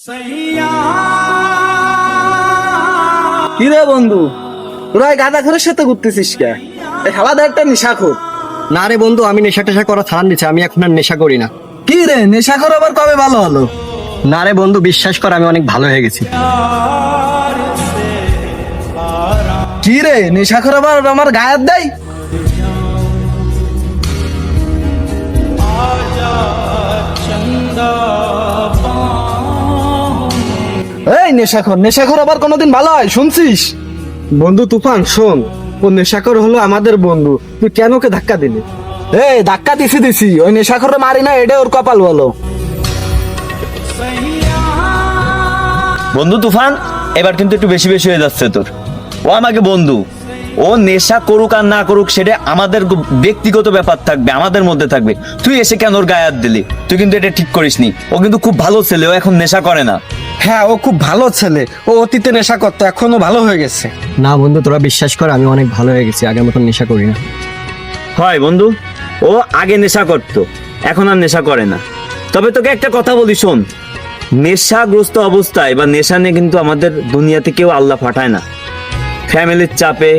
কি রে বন্ধু, তোরা গাঁদা ঘরের সাথে ঘুরতেছিস কে? খালাদা একটা নেশাখোর। না রে বন্ধু, আমি নেশা টেশা করা ছাড়ান দিচ্ছি, আমি এখন আর নেশা করি না। কি রে, নেশাখোর আবার কবে ভালো হলো? না রে বন্ধু, বিশ্বাস কর আমি অনেক ভালো হয়ে গেছি। কি রে, নেশাখোর আবার আমার গায়ের দেয়? এই নেশাখোর, নেশাখোর আবার কোনোদিন ভালো হয় শুনছিস? বন্ধু তুফান শোন, ও নেশাকর হলো আমাদের বন্ধু, তুই কেন ওকে ধাক্কা দিলি? এই ধাক্কা দিছি, ওই নেশাখোর মারি না, এটা ওর কপাল বলো। বন্ধু তুফান, এবার কিন্তু একটু বেশি বেশি হয়ে যাচ্ছে তোর। ও আমাকে বন্ধু, ও নেশা করুক আর না করুক সেটা আমাদের ব্যক্তিগত ব্যাপার থাকবে, আমাদের মধ্যে থাকবে। তুই এসে কেন ওর গায়ে হাত দিলি? তুই কিন্তু এটা ঠিক করিসনি। ও কিন্তু খুব ভালো ছেলে, ও এখন নেশা করে না। হ্যাঁ, ও খুব ভালো ছেলে, ও অতীতে নেশা করতো, এখনো ভালো হয়ে গেছে। না বন্ধু, তোরা বিশ্বাস কর আমি অনেক ভালো হয়ে গেছি, আগের মতন নেশা করি না। হয় বন্ধু, ও আগে নেশা করতো, এখন আর নেশা করে না। তবে তোকে একটা কথা বলি শোন, নেশাগ্রস্ত অবস্থায় বা নেশা নিয়ে কিন্তু আমাদের দুনিয়াতে কেউ আল্লাহ পাঠায় না। ফ্যামিলির চাপে,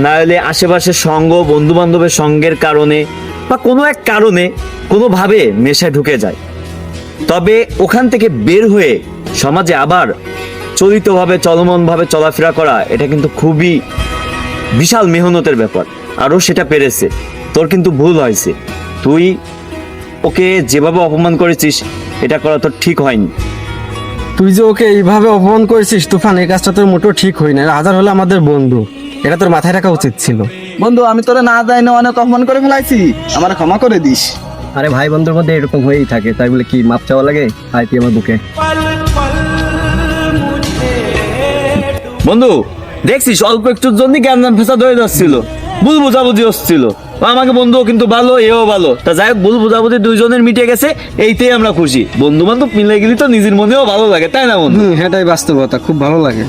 না হলে আশেপাশের সঙ্গ, বন্ধু বান্ধবের সঙ্গের কারণে বা কোনো এক কারণে কোনোভাবে নেশায় ঢুকে যায়। তবে ওখান থেকে বের হয়ে সমাজে আবার চলিতভাবে চলমনভাবে চলাফেরা করা, এটা কিন্তু খুবই বিশাল মেহনতের ব্যাপার। আরও সেটা পেরেছে। তোর কিন্তু ভুল হয়েছে, তুই ওকে যেভাবে অপমান করেছিস এটা করা তোর ঠিক হয়নি। তুই যে ওকে এইভাবে অপমান করেছিস তুফান, এই কাজটা তোর মোটেও ঠিক হই না। হাজার হলে আমাদের বন্ধু, এটা তোর মাথায় রাখা উচিত ছিল। বন্ধু, আমি তোরে না যাই না অনেক অপমান করে ফেলাইছি, আমার ক্ষমা করে দিস। আরে ভাই বন্ধুর মধ্যে এরকম হয়েই থাকে, তাই বলে কি মাপ চাওয়া লাগে? আয় তুই আমার বুকে। বন্ধু দেখছিস, অল্প একটুর জন্য জ্ঞান ফেসাদ হয়ে যাচ্ছিল, ভুল বোঝাবুঝি হচ্ছিল। ও আমাকে বন্ধু কিন্তু ভালো, এও ভালো। তা যাই হোক, ভুল বোঝাবুঝি দুইজনের মিটে গেছে, এইতেই আমরা খুশি। বন্ধু বান্ধব মিলে গেলে তো নিজের মনেও ভালো লাগে, তাই না বন্ধু? এটাই বাস্তবতা, খুব ভালো লাগে।